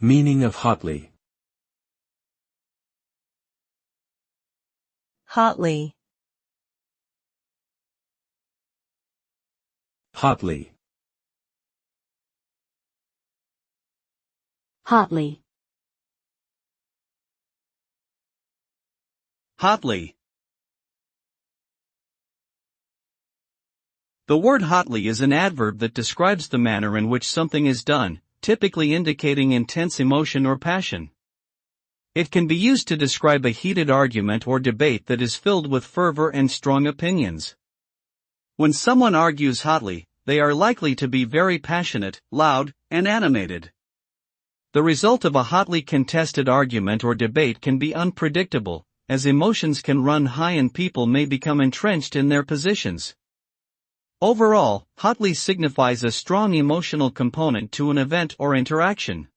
Meaning of hotly. Hotly. Hotly. Hotly. Hotly. The word hotly is an adverb that describes the manner in which something is done, typically indicating intense emotion or passion. It can be used to describe a heated argument or debate that is filled with fervor and strong opinions. When someone argues hotly, they are likely to be very passionate, loud, and animated. The result of a hotly contested argument or debate can be unpredictable, as emotions can run high and people may become entrenched in their positions. Overall, hotly signifies a strong emotional component to an event or interaction.